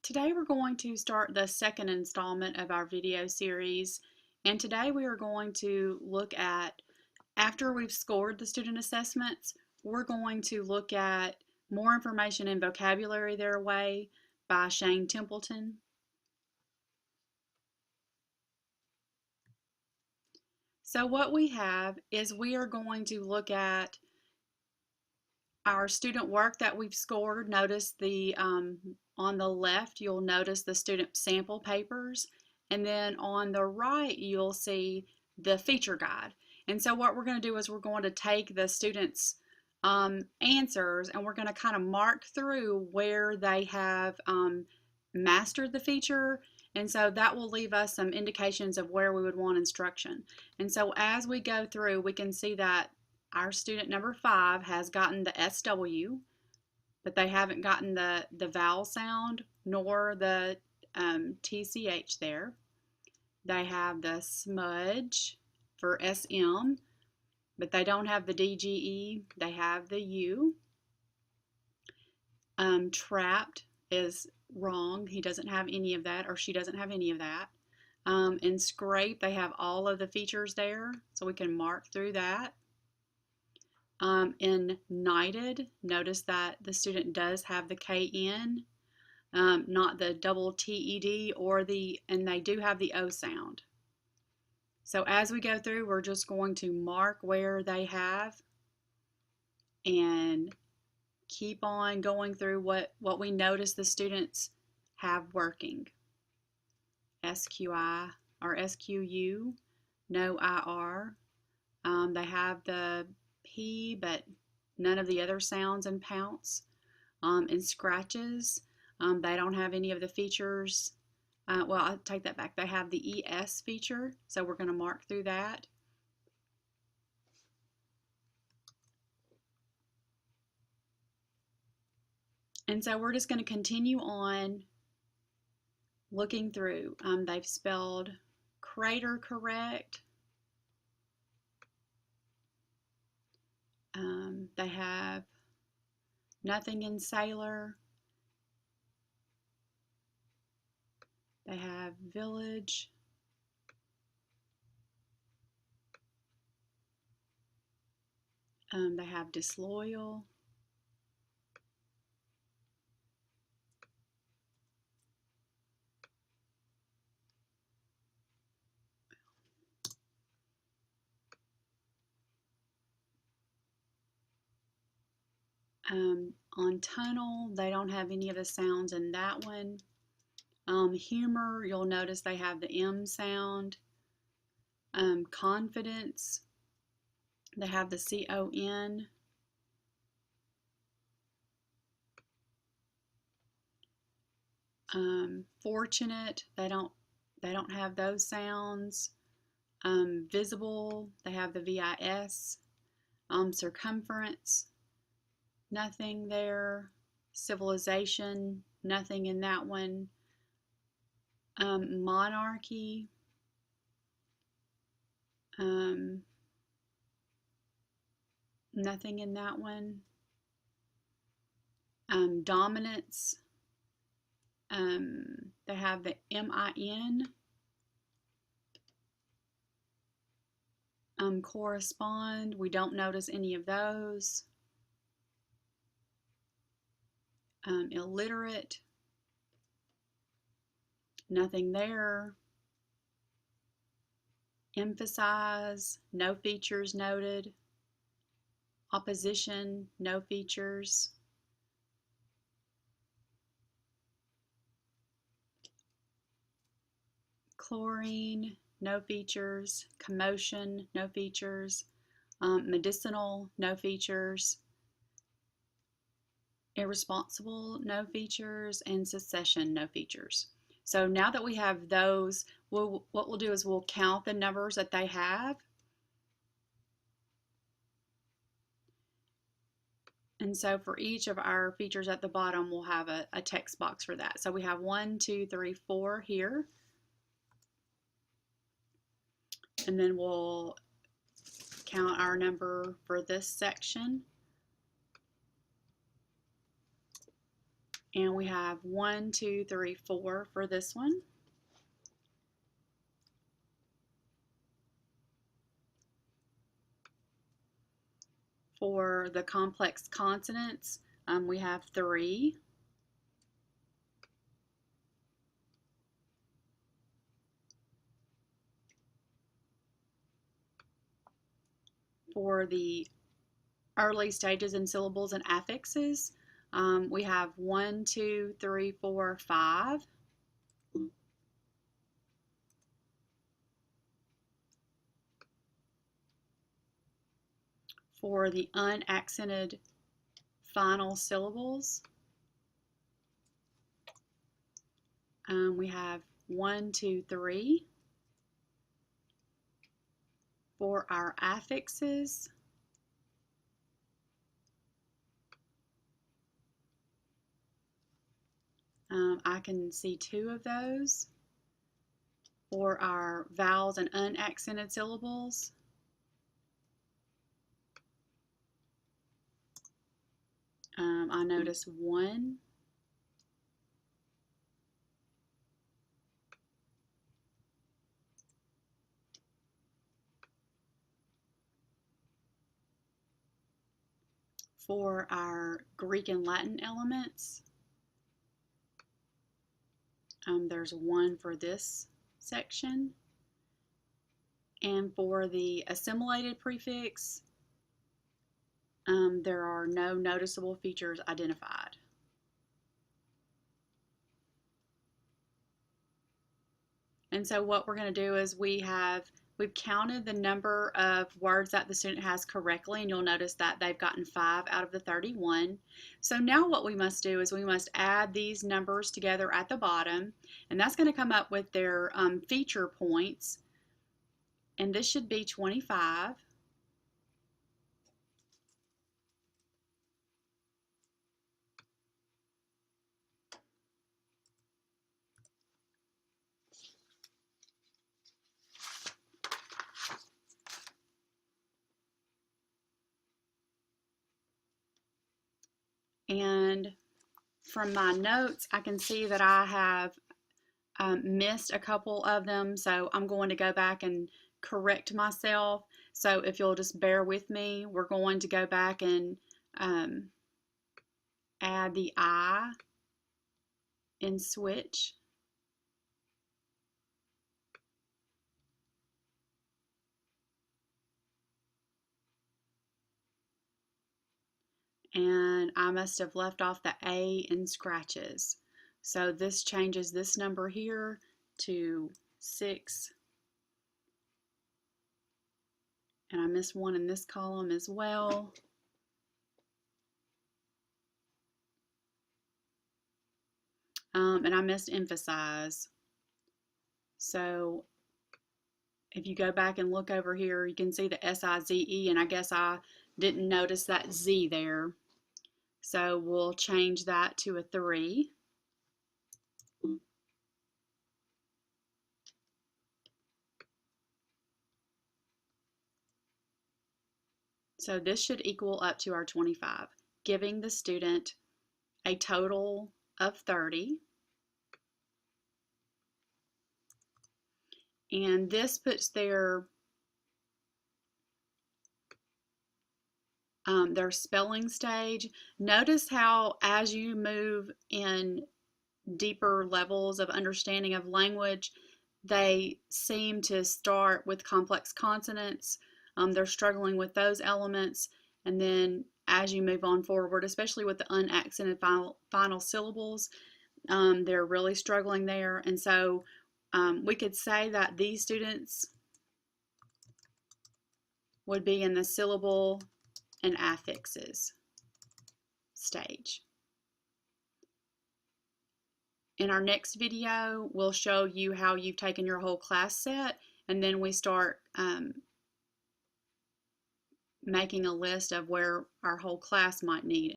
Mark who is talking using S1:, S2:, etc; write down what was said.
S1: Today we're going to start the second installment of our video series, and today we are going to look at, after we've scored the student assessments, we're going to look at More Information in Vocabulary Their Way by Shane Templeton. So what we have is we are going to look at our student work that we've scored. Notice on the left, you'll notice the student sample papers, and then on the right, you'll see the feature guide. And so what we're going to do is we're going to take the students' answers, and we're going to kind of mark through where they have mastered the feature. And so that will leave us some indications of where we would want instruction. And so as we go through, we can see that our student number 5 has gotten the SW, but they haven't gotten the vowel sound nor the TCH there. They have the smudge for SM, but they don't have the DGE. They have the U. Trapped is wrong. He doesn't have any of that, or she doesn't have any of that. In scrape, they have all of the features there, so we can mark through that. In knighted, notice that the student does have the KN, not the double TED and they do have the O sound. So as we go through, we're just going to mark where they have and keep on going through what we notice the students have working. SQI or SQU, no IR. They have the P, but none of the other sounds and pounce. In scratches, they don't have any of the features. Well, I'll take that back. They have the ES feature, so we're going to mark through that. And so we're just going to continue on looking through. They've spelled crater correct. They have nothing in sailor. They have village. They have disloyal. On tunnel, they don't have any of the sounds in that one. Humor, you'll notice they have the M sound. Confidence, they have the CON. Fortunate, they don't have those sounds. Visible, they have the VIS. Circumference, nothing there. Civilization, nothing in that one. Monarchy, nothing in that one. Dominance, they have the MIN. Correspond, we don't notice any of those. Illiterate, nothing there. Emphasize, no features noted. Opposition, no features. Chlorine, no features. Commotion, no features. Medicinal, no features. Irresponsible, no features. And secession, no features. So now that we have those, what we'll do is we'll count the numbers that they have. And so for each of our features at the bottom, we'll have a text box for that. So we have 1, 2, 3, 4 here. And then we'll count our number for this section. And we have 1, 2, 3, 4 for this one. For the complex consonants, we have 3. For the early stages in syllables and affixes, we have 1, 2, 3, 4, 5. For the unaccented final syllables, we have 1, 2, 3. For our affixes, I can see 2 of those. For our vowels and unaccented syllables, I notice 1. For our Greek and Latin elements, there's 1 for this section. And for the assimilated prefix, there are no noticeable features identified. And so what we're going to do is we've counted the number of words that the student has correctly, and you'll notice that they've gotten 5 out of the 31. So now what we must do is we must add these numbers together at the bottom, and that's going to come up with their feature points. And this should be 25. And from my notes, I can see that I have missed a couple of them, so I'm going to go back and correct myself. So if you'll just bear with me, we're going to go back and add the I in switch. And I must have left off the A in scratches. So this changes this number here to 6. And I missed 1 in this column as well. And I missed emphasize. So if you go back and look over here, you can see the S-I-Z-E, and I guess I didn't notice that Z there. So we'll change that to a 3. So this should equal up to our 25, giving the student a total of 30. And this puts their spelling stage. Notice how as you move in deeper levels of understanding of language, they seem to start with complex consonants. They're struggling with those elements, and then as you move on forward, especially with the unaccented final syllables, they're really struggling there. And so we could say that these students would be in the syllable and affixes stage. In our next video, we'll show you how you've taken your whole class set, and then we start making a list of where our whole class might need